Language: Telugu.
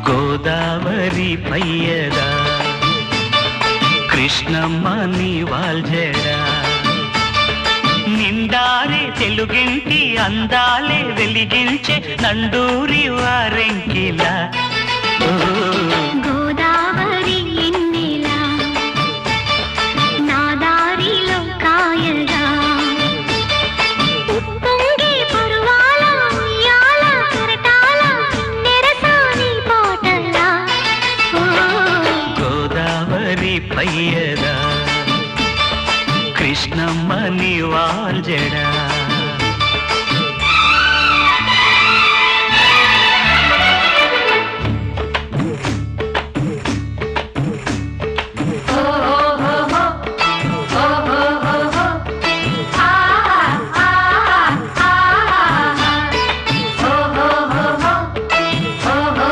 గోదావరి పయ్యదా కృష్ణమ్మ నీ వాల్జడా నిండారే తెలుగింటి అందాలే వెలిగించే నండూరి వారెంకిలా గోదావరి ఎన్నెలా నా దారిలో కాయగా ఉప్పొంగే పరువాల ఉయ్యాల కెరటాల నెరసాని పాటలా గోదావరి పయ్యదా కృష్ణమ్మ నీ వాల్జడా